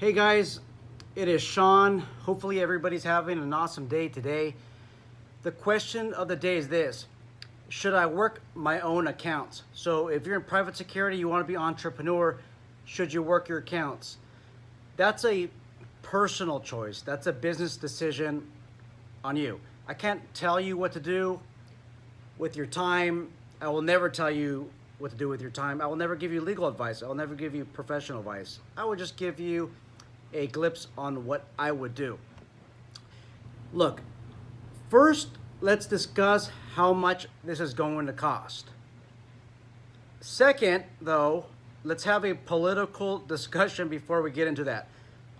Hey guys, it is Sean. Hopefully everybody's having an awesome day today. The question of the day is this: should I work my own accounts? So if you're in private security, you want to be an entrepreneur, should you work your accounts? That's a personal choice. That's a business decision on you. I can't tell you what to do with your time. I will never tell you what to do with your time. I will never give you legal advice. I will never give you professional advice. I will just give you a glimpse on what I would do. Look, first, let's discuss how much this is going to cost. Second, though, let's have a political discussion before we get into that.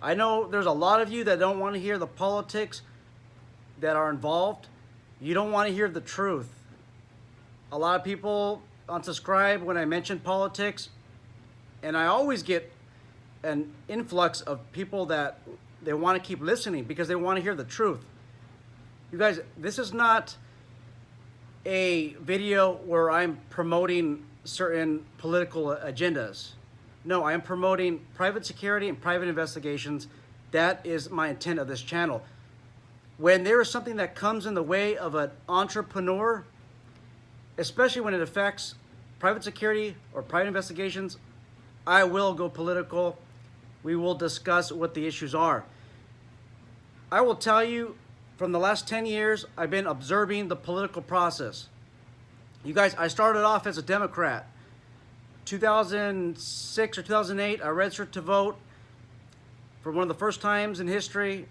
I know there's a lot of you that don't want to hear the politics that are involved. You don't want to hear the truth. A lot of people unsubscribe when I mention politics, and I always get an influx of people that they want to keep listening because they want to hear the truth. You guys, this is not a video where I'm promoting certain political agendas. No, I am promoting private security and private investigations. That is my intent of this channel. When there is something that comes in the way of an entrepreneur, especially when it affects private security or private investigations, I will go political. We will discuss what the issues are. I will tell you, from the last 10 years, I've been observing the political process. You guys, I started off as a Democrat. 2006 or 2008, I registered to vote for one of the first times in history,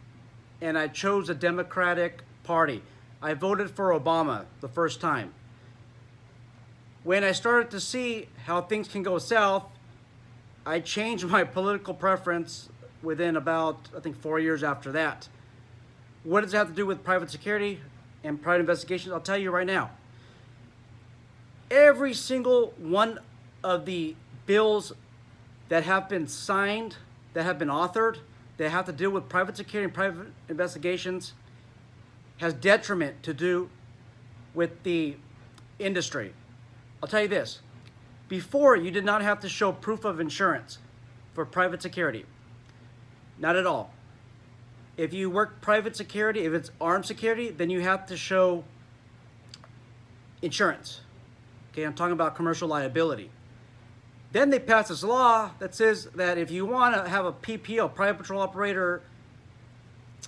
and I chose the Democratic Party. I voted for Obama the first time. When I started to see how things can go south, I changed my political preference within about, I think, 4 years after that. What does it have to do with private security and private investigations? I'll tell you right now. Every single one of the bills that have been signed, that have been authored, that have to deal with private security and private investigations has detriment to do with the industry. I'll tell you this. Before, you did not have to show proof of insurance for private security. Not at all. If you work private security, if it's armed security, then you have to show insurance. Okay, I'm talking about commercial liability. Then they passed this law that says that if you want to have a PPO, private patrol operator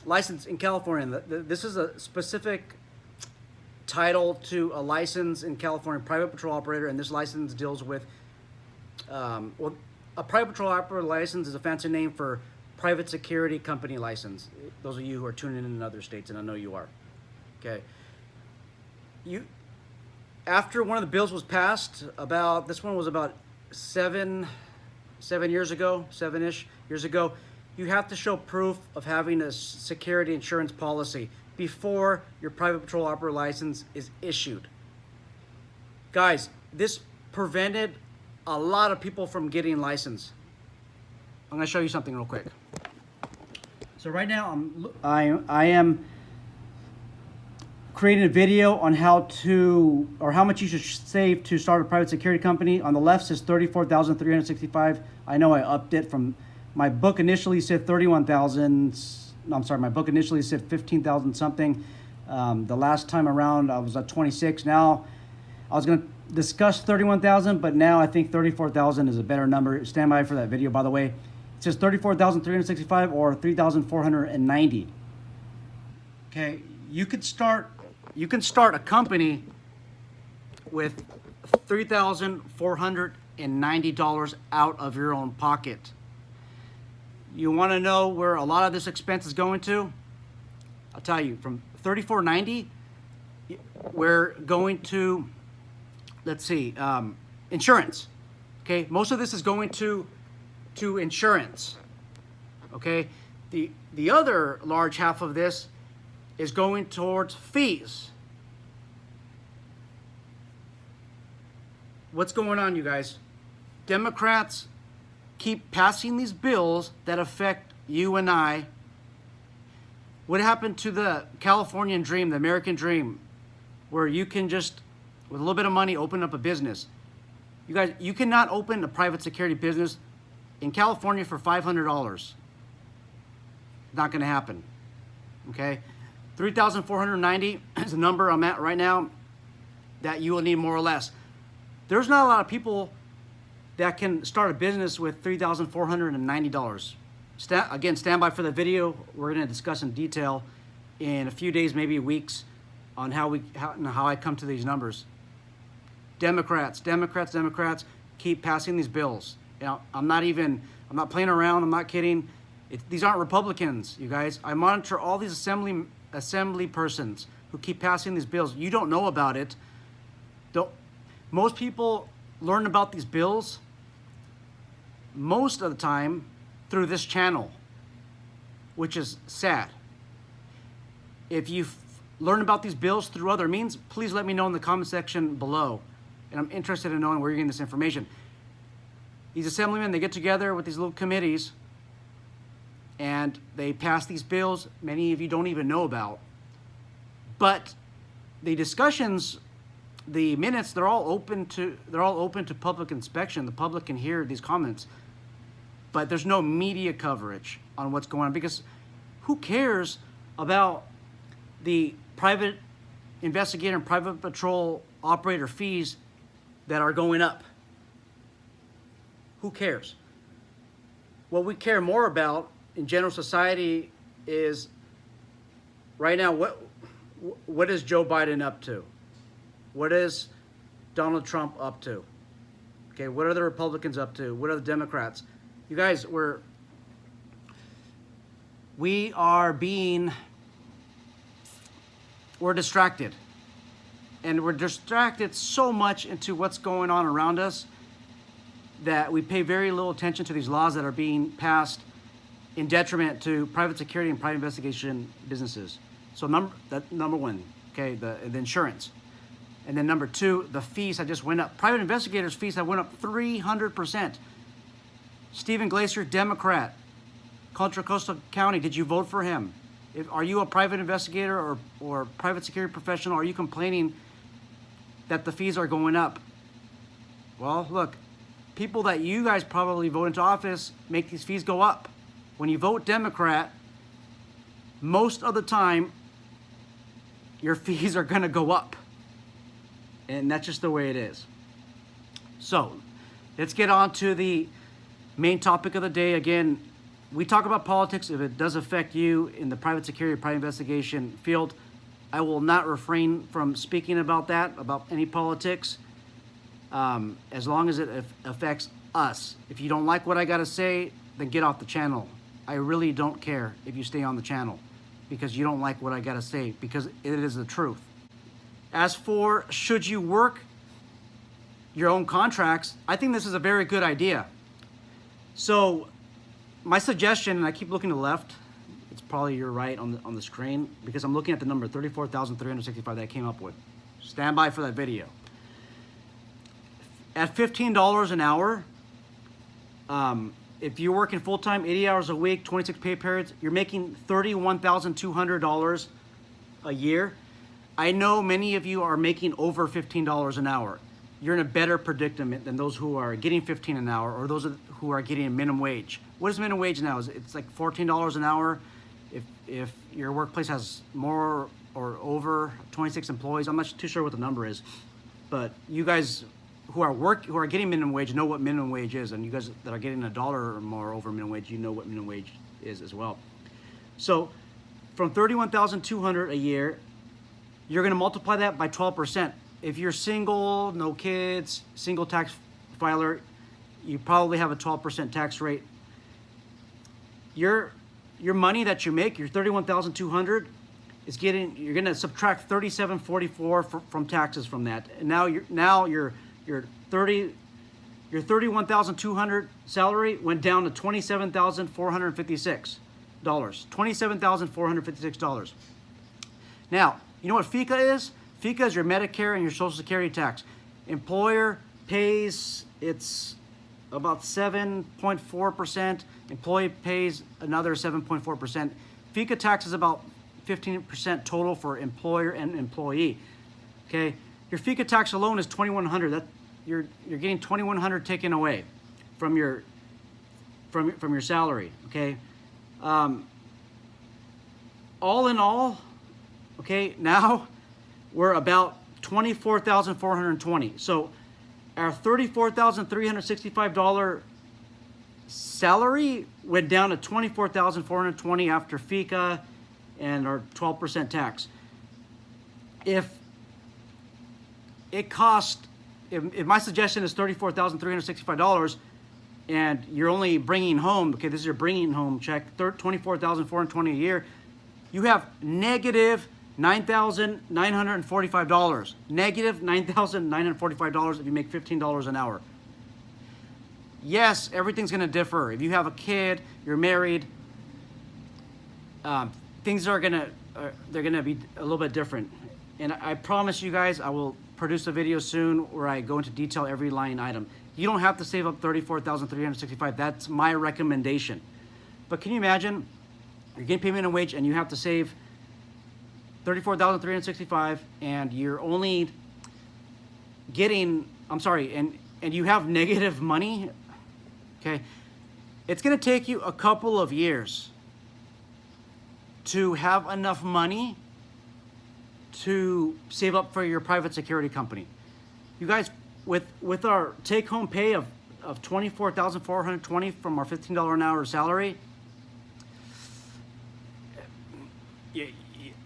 license in California, this is a specific title to a license in California, private patrol operator, and this license deals with, well, a private patrol operator license is a fancy name for private security company license. Those of you who are tuning in other states, and I know you are, okay. After one of the bills was passed, this one was about seven years ago, 7-ish years ago, you have to show proof of having a security insurance policy before your private patrol operator license is issued. Guys, this prevented a lot of people from getting licensed. I'm gonna show you something real quick. So right now, I am creating a video on how much you should save to start a private security company. On the left says $34,365. I know I upped it from, my book initially said 31,000. No, I'm sorry, my book initially said 15,000 something. The last time around I was at 26. Now I was gonna discuss 31,000, but now I think 34,000 is a better number. Stand by for that video, by the way. It says 34,365 or 3,490. Okay, you can start a company with $3,490 out of your own pocket. You want to know where a lot of this expense is going to? I'll tell you, from $3,490, we're going to, let's see, insurance. Okay, most of this is going to insurance. Okay, the other large half of this is going towards fees. What's going on, you guys? Democrats keep passing these bills that affect you and I. What happened to the Californian dream, the American dream, where you can just, with a little bit of money, open up a business? You guys, you cannot open a private security business in California for $500. Not going to happen. Okay? 3,490 is the number I'm at right now that you will need more or less. There's not a lot of people that can start a business with $3,490. Again, stand by for the video. We're going to discuss in detail in a few days, maybe weeks, on how I come to these numbers. Democrats keep passing these bills. You know, I'm not playing around. I'm not kidding. These aren't Republicans, you guys. I monitor all these assembly persons who keep passing these bills. You don't know about it. Most people learn about these bills most of the time through this channel, which is sad. If you learn about these bills through other means, please let me know in the comment section below. And I'm interested in knowing where you're getting this information. These assemblymen, they get together with these little committees and they pass these bills many of you don't even know about. But the discussions, the minutes, they're all open to public inspection. The public can hear these comments. But there's no media coverage on what's going on, because who cares about the private investigator and private patrol operator fees that are going up? Who cares? What we care more about in general society is right now, what is Joe Biden up to? What is Donald Trump up to? Okay, what are the Republicans up to? What are the Democrats? You guys, we're distracted. And we're distracted so much into what's going on around us that we pay very little attention to these laws that are being passed in detriment to private security and private investigation businesses. So number one, okay, the insurance. And then number two, the fees that just went up. Private investigators' fees have went up 300%. Stephen Glacier, Democrat, Contra Costa County, did you vote for him? Are you a private investigator or private security professional? Are you complaining that the fees are going up? Well, look, people that you guys probably vote into office make these fees go up. When you vote Democrat, most of the time, your fees are going to go up. And that's just the way it is. So, let's get on to the main topic of the day. Again, we talk about politics. If it does affect you in the private security, private investigation field, I will not refrain from speaking about that, about any politics, as long as it affects us. If you don't like what I got to say, then get off the channel. I really don't care if you stay on the channel because you don't like what I got to say, because it is the truth. As for should you work your own contracts, I think this is a very good idea. So my suggestion, and I keep looking to the left, it's probably your right on the screen, because I'm looking at the number 34,365 that I came up with. Stand by for that video. At $15 an hour, if you're working full-time, 80 hours a week, 26 pay periods, you're making $31,200 a year. I know many of you are making over $15 an hour. You're in a better predicament than those who are getting $15 an hour, or those who are getting minimum wage. What is minimum wage now? It's like $14 an hour. If your workplace has more or over 26 employees, I'm not too sure what the number is, but you guys who are getting minimum wage know what minimum wage is, and you guys that are getting $1 or more over minimum wage, you know what minimum wage is as well. So from $31,200 a year, you're going to multiply that by 12%. If you're single, no kids, single tax filer, you probably have a 12% tax rate. Your money that you make, your $31,200, is you're going to subtract $37.44 from taxes from that. And now your $31,200 salary went down to $27,456. $27,456. Now, you know what FICA is? FICA is your Medicare and your Social Security tax. Employer pays, it's about 7.4%. Employee pays another 7.4%. FICA tax is about 15% total for employer and employee. Okay, your FICA tax alone is $2,100. That you're getting $2,100 taken away from your salary. Okay, all in all, okay, now we're about $24,420. So our $34,365 salary went down to $24,420 after FICA and our 12% tax. If it cost, if my suggestion is $34,365 and you're only bringing home, okay, this is your bringing home check, $24,420 a year, you have negative $9,945. Negative $9,945 if you make $15 an hour. Yes, everything's going to differ. If you have a kid, you're married, things are gonna they're gonna be a little bit different. And I promise you guys, I will produce a video soon where I go into detail every line item. You don't have to save up $34,365. That's my recommendation. But can you imagine you're getting paid minimum wage and you have to save $34,365 and you're only getting, and you have negative money, okay? It's gonna take you a couple of years to have enough money to save up for your private security company. You guys, with our take-home pay of $24,420 from our $15 an hour salary,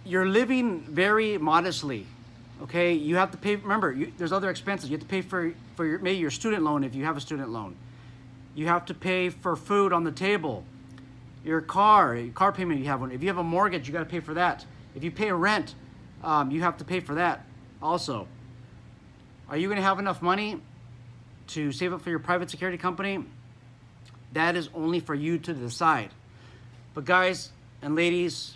you're living very modestly, okay? You have to pay, remember, there's other expenses. You have to pay for maybe your student loan if you have a student loan. You have to pay for food on the table. Your car payment, you have one. If you have a mortgage, you got to pay for that. If you pay rent, you have to pay for that also. Are you going to have enough money to save up for your private security company? That is only for you to decide. But guys and ladies,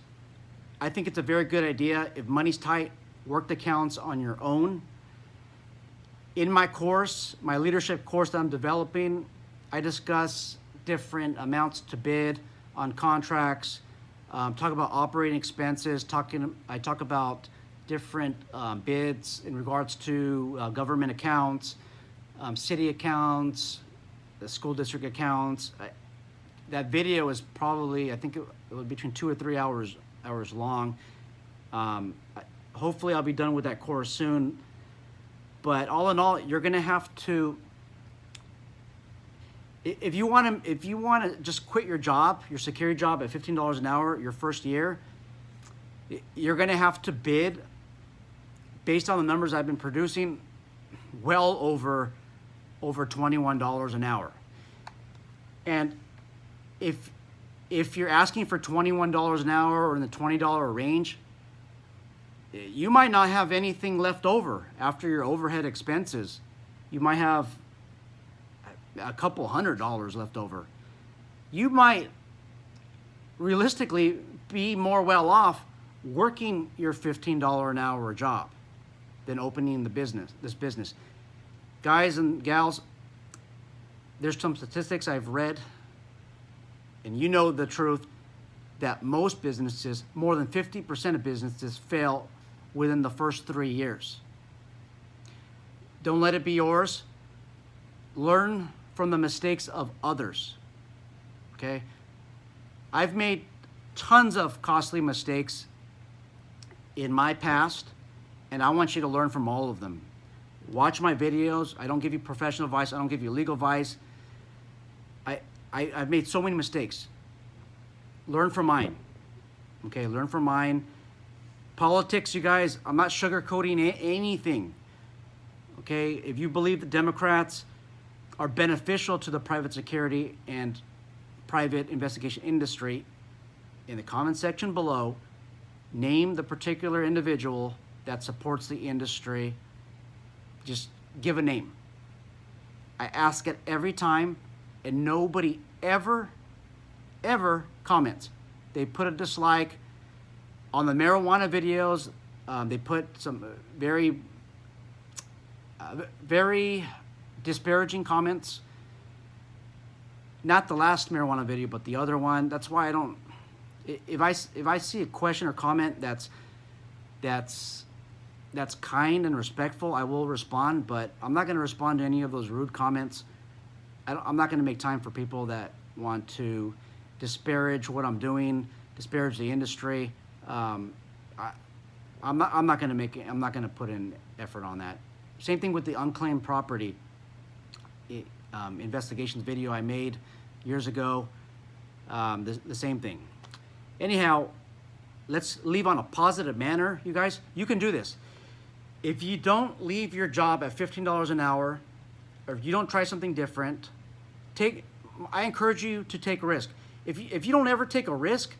I think it's a very good idea. If money's tight, work the accounts on your own. In my course, my leadership course that I'm developing, I discuss different amounts to bid on contracts, talk about operating expenses, I talk about different bids in regards to government accounts, city accounts, the school district accounts. That video is probably, I think it was between 2 or 3 hours long. Hopefully I'll be done with that course soon. But all in all, you're gonna have to, if you want to just quit your job, your security job at $15 an hour your first year, you're gonna have to bid based on the numbers I've been producing, well over $21 an hour. And if you're asking for $21 an hour or in the $20 range, you might not have anything left over after your overhead expenses. You might have a couple $100 left over. You might realistically be more well off working your $15 an hour job than opening this business. Guys and gals, there's some statistics I've read, and you know the truth, that most businesses, more than 50% of businesses, fail within the first 3 years. Don't let it be yours. Learn from the mistakes of others, okay? I've made tons of costly mistakes in my past, and I want you to learn from all of them. Watch my videos. I don't give you professional advice. I don't give you legal advice. I've made so many mistakes. Learn from mine, okay? Learn from mine. Politics, you guys, I'm not sugarcoating anything, okay? If you believe the Democrats are beneficial to the private security and private investigation industry, in the comment section below, name the particular individual that supports the industry. Just give a name. I ask it every time, and nobody ever comments. They put a dislike. On the marijuana videos, they put some very disparaging comments. Not the last marijuana video, but the other one. That's why I don't, if I see a question or comment that's kind and respectful, I will respond, but I'm not going to respond to any of those rude comments. I'm not going to make time for people that want to disparage what I'm doing, disparage the industry. I, I'm not going to make it, I'm not going to put in effort on that. Same thing with the unclaimed property investigations video I made years ago. The same thing. Anyhow, let's leave on a positive manner, you guys. You can do this. If you don't leave your job at $15 an hour, or if you don't try something different, I encourage you to take a risk. If you don't ever take a risk,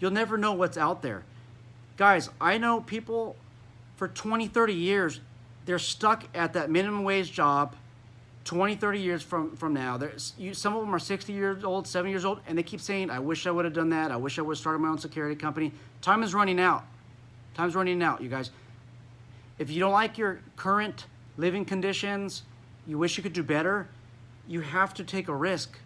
you'll never know what's out there. Guys, I know people for 20, 30 years, they're stuck at that minimum wage job 20, 30 years from now. Some of them are 60 years old, 70 years old, and they keep saying, I wish I would have done that. I wish I would have started my own security company. Time is running out. Time's running out, you guys. If you don't like your current living conditions, you wish you could do better, you have to take a risk.